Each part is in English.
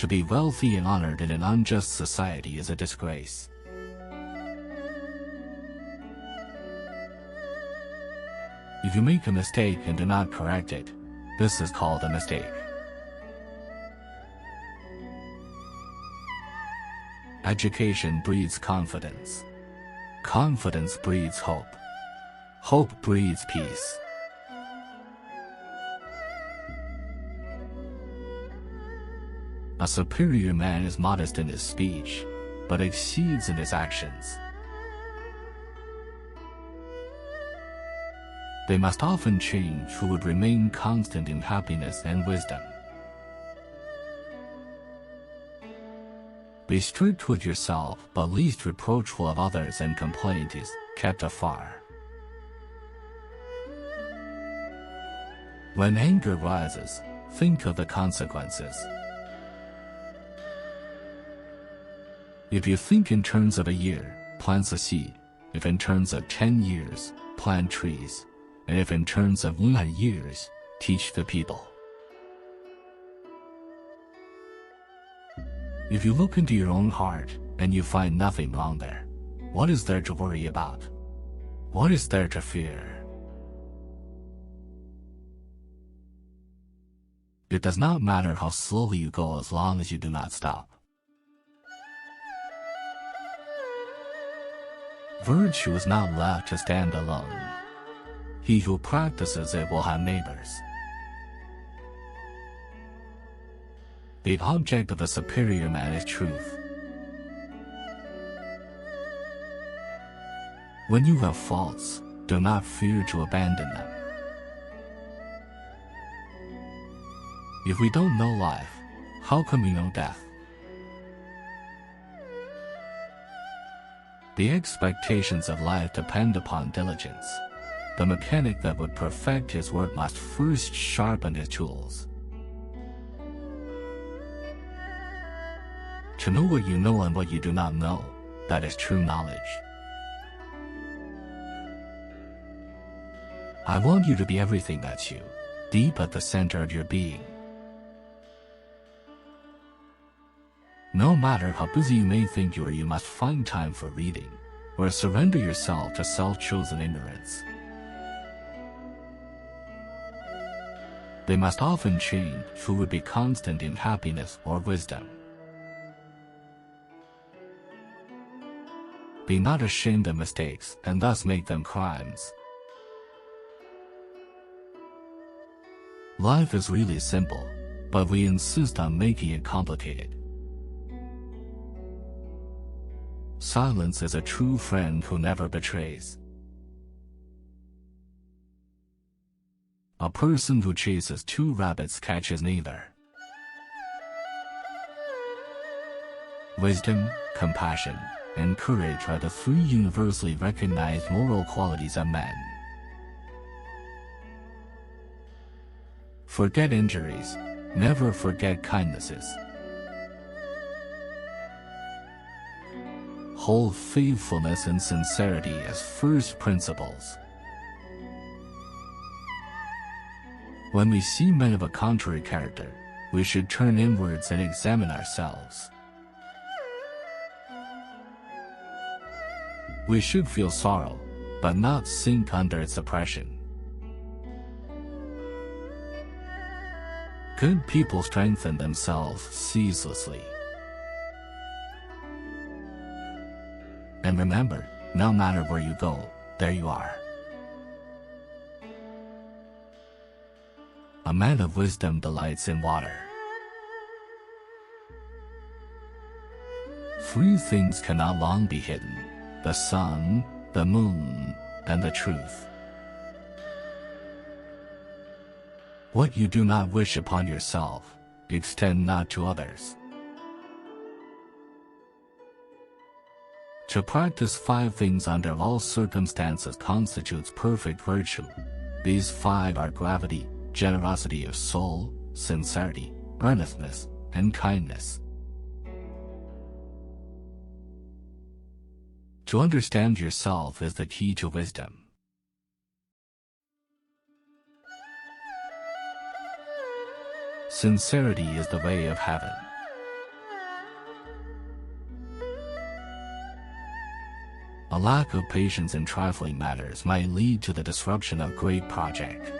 To be wealthy and honored in an unjust society is a disgrace. If you make a mistake and do not correct it, this is called a mistake. Education breeds confidence. Confidence breeds hope. Hope breeds peace. A superior man is modest in his speech, but exceeds in his actions. They must often change who would remain constant in happiness and wisdom. Be strict with yourself, but least reproachful of others, and complaint is kept afar. When anger rises, think of the consequences. If you think in terms of a year, plant a seed. If in terms of 10 years, plant trees. And if in terms of 100 years, teach the people. If you look into your own heart and you find nothing wrong there, what is there to worry about? What is there to fear? It does not matter how slowly you go as long as you do not stop. Virtue is not left to stand alone. He who practices it will have neighbors. The object of a superior man is truth. When you have faults, do not fear to abandon them. If we don't know life, how can we know death? The expectations of life depend upon diligence. The mechanic that would perfect his work must first sharpen his tools. To know what you know and what you do not know, that is true knowledge. I want you to be everything that's you, deep at the center of your being. No matter how busy you may think you are, you must find time for reading, or surrender yourself to self-chosen ignorance. They must often change who would be constant in happiness or wisdom. Be not ashamed of mistakes, and thus make them crimes. Life is really simple, but we insist on making it complicated. Silence is a true friend who never betrays. A person who chases 2 rabbits catches neither. Wisdom, compassion, and courage are the 3 universally recognized moral qualities of men. Forget injuries, never forget kindnesses. Hold faithfulness and sincerity as first principles. When we see men of a contrary character, we should turn inwards and examine ourselves. We should feel sorrow, but not sink under its oppression. Good people strengthen themselves ceaselessly. And remember, no matter where you go, there you are. A man of wisdom delights in water. 3 things cannot long be hidden: the sun, the moon, and the truth. What you do not wish upon yourself, extend not to others. To practice 5 things under all circumstances constitutes perfect virtue. These 5 are gravity, generosity of soul, sincerity, earnestness, and kindness. To understand yourself is the key to wisdom. Sincerity is the way of heaven. A lack of patience in trifling matters might lead to the disruption of great project.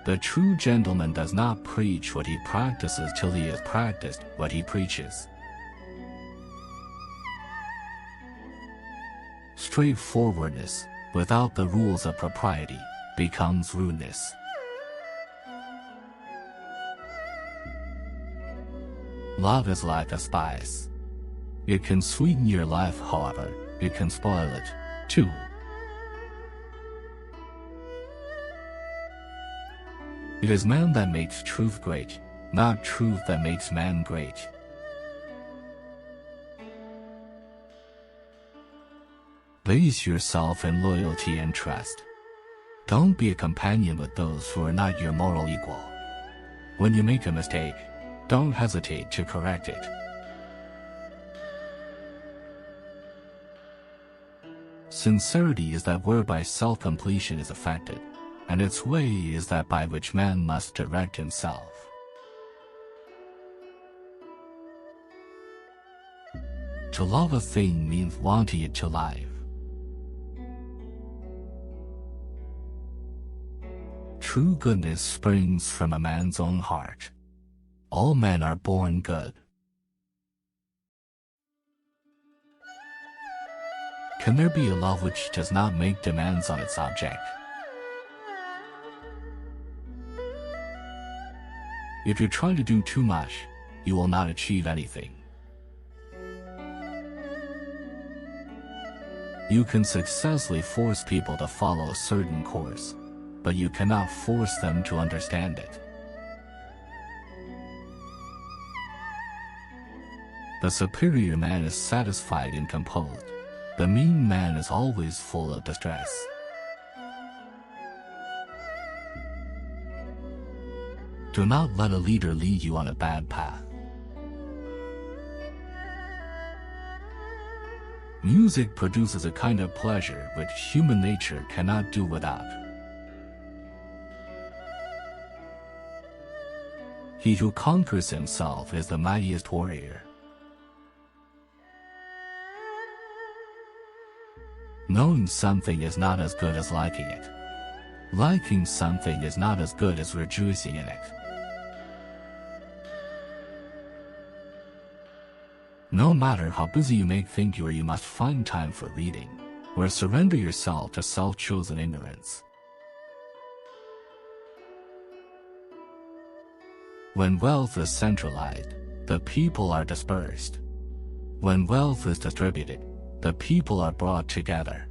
The true gentleman does not preach what he practices till he has practiced what he preaches. Straightforwardness, without the rules of propriety, becomes rudeness. Love is like a spice. It can sweeten your life, however, it can spoil it, too. It is man that makes truth great, not truth that makes man great. Base yourself in loyalty and trust. Don't be a companion with those who are not your moral equal. When you make a mistake, don't hesitate to correct it. Sincerity is that whereby self-completion is effected, and its way is that by which man must direct himself. To love a thing means wanting it to live. True goodness springs from a man's own heart. All men are born good. Can there be a love which does not make demands on its object? If you try to do too much, you will not achieve anything. You can successfully force people to follow a certain course, but you cannot force them to understand it. The superior man is satisfied and composed. The mean man is always full of distress. Do not let a leader lead you on a bad path. Music produces a kind of pleasure which human nature cannot do without. He who conquers himself is the mightiest warrior. Knowing something is not as good as liking it. Liking something is not as good as rejoicing in it. No matter how busy you may think you are, you must find time for reading, or surrender yourself to self-chosen ignorance. When wealth is centralized, the people are dispersed. When wealth is distributed, the people are brought together.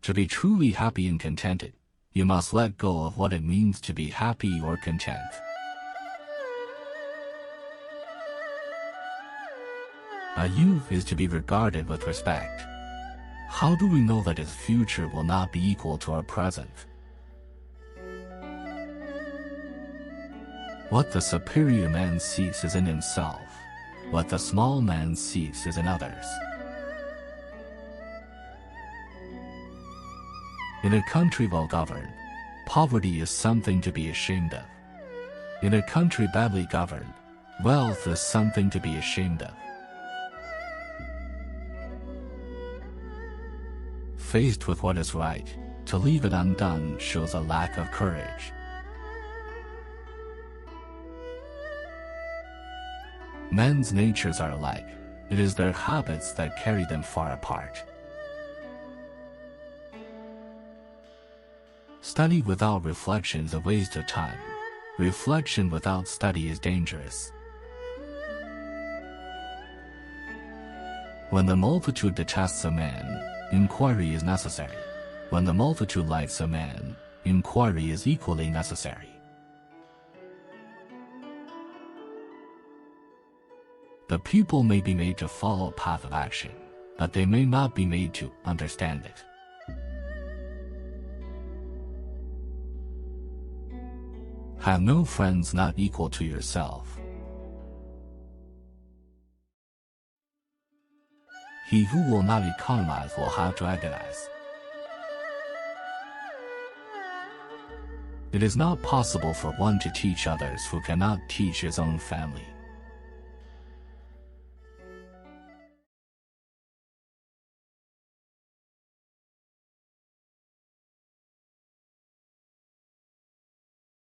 To be truly happy and contented, you must let go of what it means to be happy or content. A youth is to be regarded with respect. How do we know that his future will not be equal to our present? What the superior man seeks is in himself. What the small man seeks is in others. In a country well governed, poverty is something to be ashamed of. In a country badly governed, wealth is something to be ashamed of. Faced with what is right, to leave it undone shows a lack of courage. Men's natures are alike. It is their habits that carry them far apart. Study without reflection is a waste of time. Reflection without study is dangerous. When the multitude detests a man, inquiry is necessary. When the multitude likes a man, inquiry is equally necessary. The people may be made to follow a path of action, but they may not be made to understand it. Have no friends not equal to yourself. He who will not economize will have to agonize. It is not possible for one to teach others who cannot teach his own family.